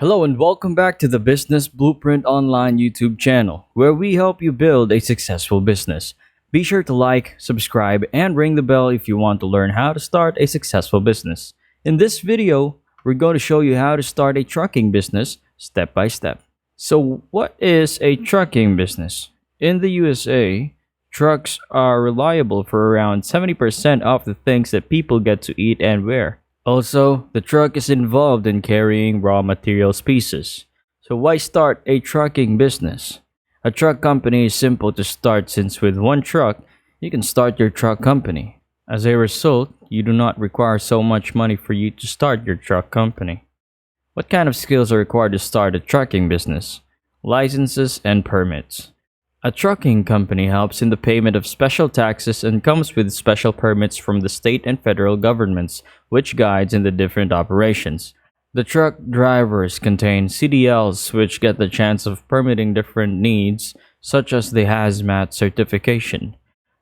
Hello and welcome back to the Business Blueprint Online YouTube channel, where we help you build a successful business. Be sure to like, subscribe, and ring the bell if you want to learn how to start a successful business. In this video, we're going to show you how to start a trucking business step by step. So, what is a trucking business? In the USA, trucks are reliable for around 70% of the things that people get to eat and wear. Also, the truck is involved in carrying raw materials pieces. So why start a trucking business? A truck company is simple to start since with one truck, you can start your truck company. As a result, you do not require so much money for you to start your truck company. What kind of skills are required to start a trucking business? Licenses and permits. A trucking company helps in the payment of special taxes and comes with special permits from the state and federal governments, which guides in the different operations. The truck drivers contain CDLs, which get the chance of permitting different needs, such as the hazmat certification.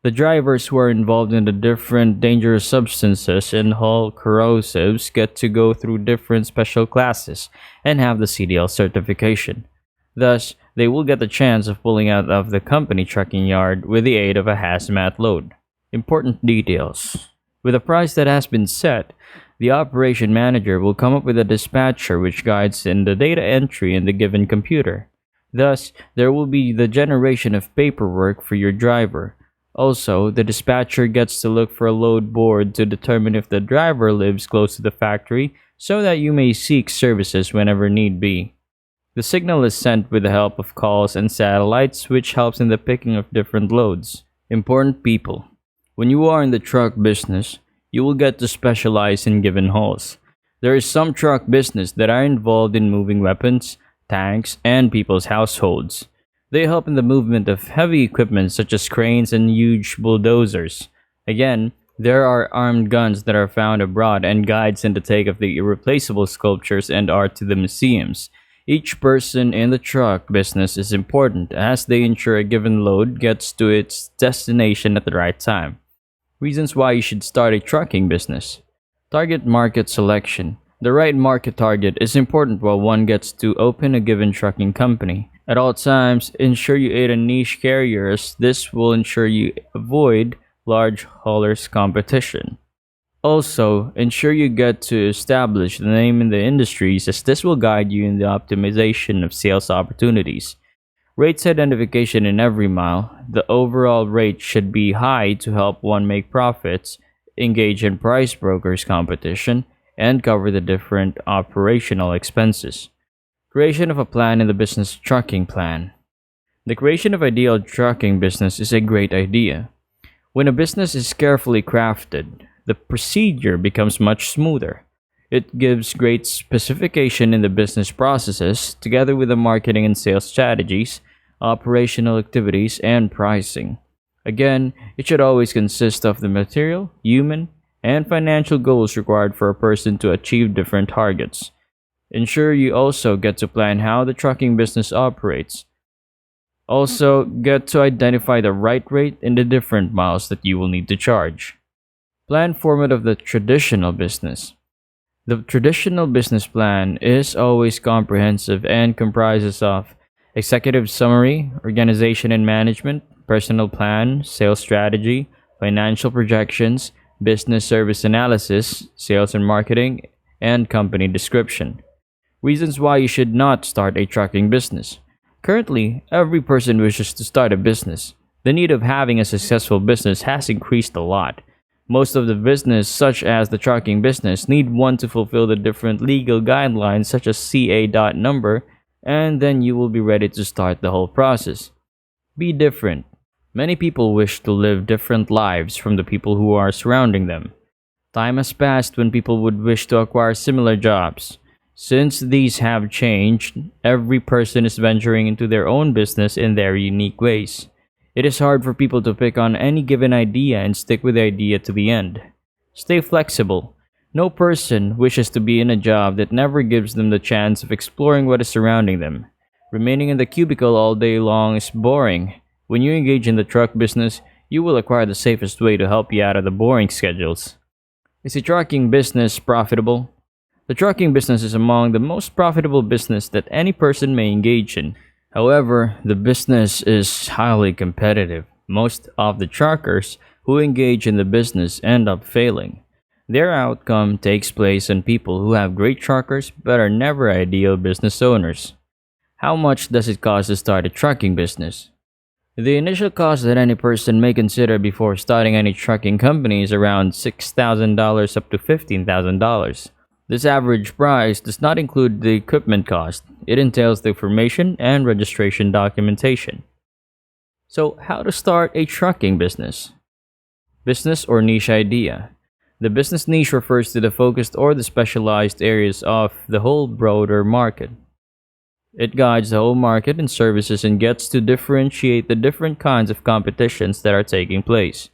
The drivers who are involved in the different dangerous substances and hull corrosives get to go through different special classes and have the CDL certification. Thus, they will get the chance of pulling out of the company trucking yard with the aid of a hazmat load. Important details. With a price that has been set, the operation manager will come up with a dispatcher which guides in the data entry in the given computer. Thus, there will be the generation of paperwork for your driver. Also, the dispatcher gets to look for a load board to determine if the driver lives close to the factory so that you may seek services whenever need be. The signal is sent with the help of calls and satellites, which helps in the picking of different loads. Important people. When you are in the truck business, you will get to specialize in given hauls. There is some truck business that are involved in moving weapons, tanks, and people's households. They help in the movement of heavy equipment such as cranes and huge bulldozers. Again, there are armed guns that are found abroad and guides in the take of the irreplaceable sculptures and art to the museums. Each person in the truck business is important as they ensure a given load gets to its destination at the right time. Reasons why you should start a trucking business. Target market selection. The right market target is important while one gets to open a given trucking company. At all times, ensure you aid a niche carrier as this will ensure you avoid large haulers competition. Also, ensure you get to establish the name in the industries as this will guide you in the optimization of sales opportunities. Rates identification in every mile. The overall rate should be high to help one make profits, engage in price brokers competition, and cover the different operational expenses. Creation of a plan in the business trucking plan. The creation of ideal trucking business is a great idea. When a business is carefully crafted, the procedure becomes much smoother. It gives great specification in the business processes, together with the marketing and sales strategies, operational activities, and pricing. Again, it should always consist of the material, human, and financial goals required for a person to achieve different targets. Ensure you also get to plan how the trucking business operates. Also, get to identify the right rate in the different miles that you will need to charge. Plan format of the traditional business. The traditional business plan is always comprehensive and comprises of executive summary, organization and management, personal plan, sales strategy, financial projections, business service analysis, sales and marketing, and company description. Reasons why you should not start a trucking business. Currently, every person wishes to start a business. The need of having a successful business has increased a lot. Most of the business, such as the trucking business, need one to fulfill the different legal guidelines such as CA dot number, and then you will be ready to start the whole process. Be different. Many people wish to live different lives from the people who are surrounding them. Time has passed when people would wish to acquire similar jobs. Since these have changed, every person is venturing into their own business in their unique ways. It is hard for people to pick on any given idea and stick with the idea to the end. Stay flexible. No person wishes to be in a job that never gives them the chance of exploring what is surrounding them. Remaining in the cubicle all day long is boring. When you engage in the truck business, you will acquire the safest way to help you out of the boring schedules. Is a trucking business profitable? The trucking business is among the most profitable business that any person may engage in. However, the business is highly competitive. Most of the truckers who engage in the business end up failing. Their outcome takes place on people who have great truckers but are never ideal business owners. How much does it cost to start a trucking business? The initial cost that any person may consider before starting any trucking company is around $6,000 up to $15,000. This average price does not include the equipment cost. It entails the information and registration documentation. So, how to start a trucking business? Business or niche idea. The business niche refers to the focused or the specialized areas of the whole broader market. It guides the whole market and services and gets to differentiate the different kinds of competitions that are taking place.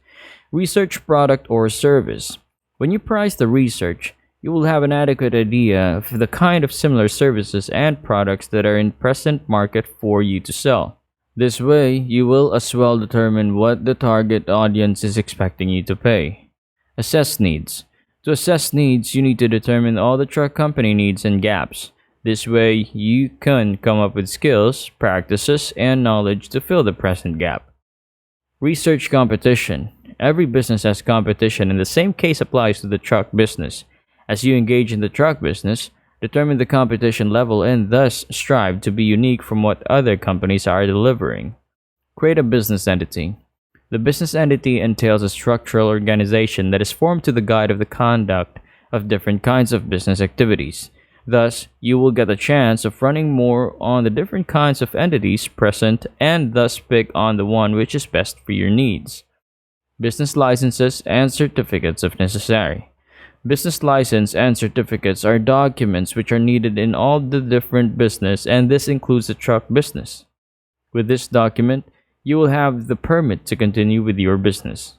Research product or service. When you price the research, you will have an adequate idea of the kind of similar services and products that are in present market for you to sell. This way, you will as well determine what the target audience is expecting you to pay. Assess needs. To assess needs, you need to determine all the truck company needs and gaps. This way, you can come up with skills, practices, and knowledge to fill the present gap. Research competition. Every business has competition, and the same case applies to the truck business. As you engage in the truck business, determine the competition level and thus strive to be unique from what other companies are delivering. Create a business entity. The business entity entails a structural organization that is formed to the guide of the conduct of different kinds of business activities. Thus, you will get a chance of running more on the different kinds of entities present and thus pick on the one which is best for your needs. Business licenses and certificates if necessary. Business license and certificates are documents which are needed in all the different business, and this includes the truck business. With this document, you will have the permit to continue with your business.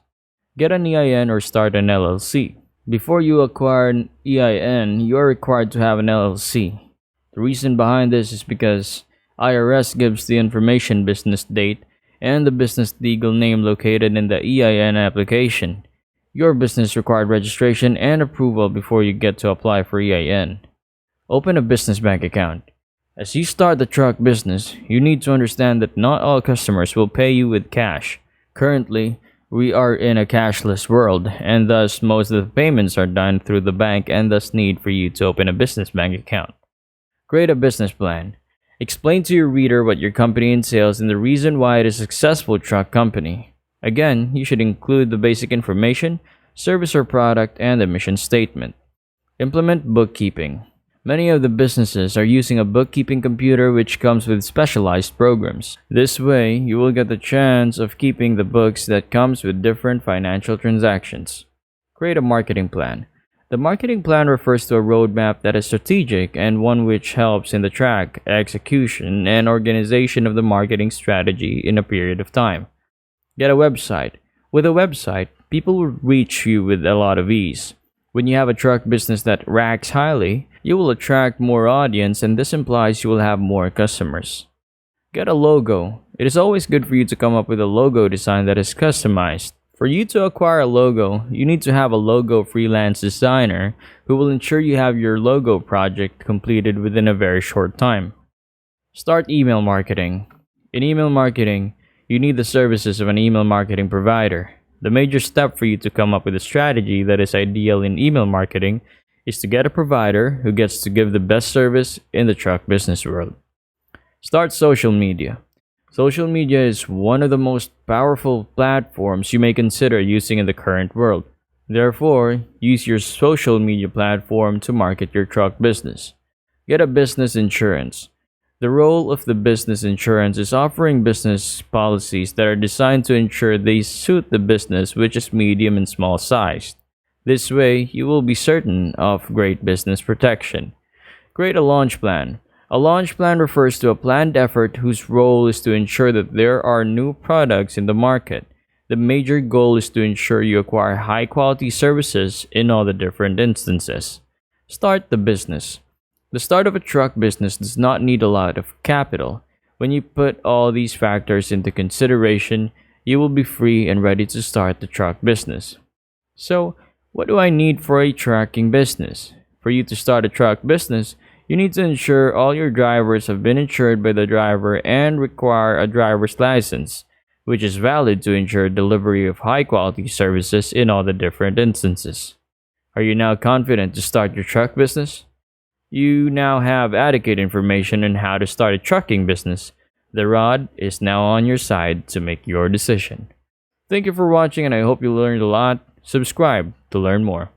Get an EIN or start an LLC. Before you acquire an EIN, you are required to have an LLC. The reason behind this is because IRS gives the information business date and the business legal name located in the EIN application. Your business required registration and approval before you get to apply for EIN. Open a business bank account. As you start the truck business, you need to understand that not all customers will pay you with cash. Currently, we are in a cashless world, and thus most of the payments are done through the bank and thus need for you to open a business bank account. Create a business plan. Explain to your reader what your company entails and the reason why it is a successful truck company. Again, you should include the basic information, service or product, and the mission statement. Implement bookkeeping. Many of the businesses are using a bookkeeping computer which comes with specialized programs. This way, you will get the chance of keeping the books that comes with different financial transactions. Create a marketing plan. The marketing plan refers to a roadmap that is strategic and one which helps in the track, execution, and organization of the marketing strategy in a period of time. Get a website. With a website, people will reach you with a lot of ease. When you have a truck business that ranks highly, you will attract more audience and this implies you will have more customers. Get a logo. It is always good for you to come up with a logo design that is customized. For you to acquire a logo, you need to have a logo freelance designer who will ensure you have your logo project completed within a very short time. Start email marketing. In email marketing, you need the services of an email marketing provider. The major step for you to come up with a strategy that is ideal in email marketing is to get a provider who gets to give the best service in the truck business world. Start social media. Social media is one of the most powerful platforms you may consider using in the current world. Therefore, use your social media platform to market your truck business. Get a business insurance. The role of the business insurance is offering business policies that are designed to ensure they suit the business, which is medium and small sized. This way, you will be certain of great business protection. Create a launch plan. A launch plan refers to a planned effort whose role is to ensure that there are new products in the market. The major goal is to ensure you acquire high quality services in all the different instances. Start the business. The start of a truck business does not need a lot of capital. When you put all these factors into consideration, you will be free and ready to start the truck business. So, what do I need for a trucking business? For you to start a truck business, you need to ensure all your drivers have been insured by the driver and require a driver's license, which is valid to ensure delivery of high quality services in all the different instances. Are you now confident to start your truck business? You now have adequate information on how to start a trucking business. The rod is now on your side to make your decision. Thank you for watching, and I hope you learned a lot. Subscribe to learn more.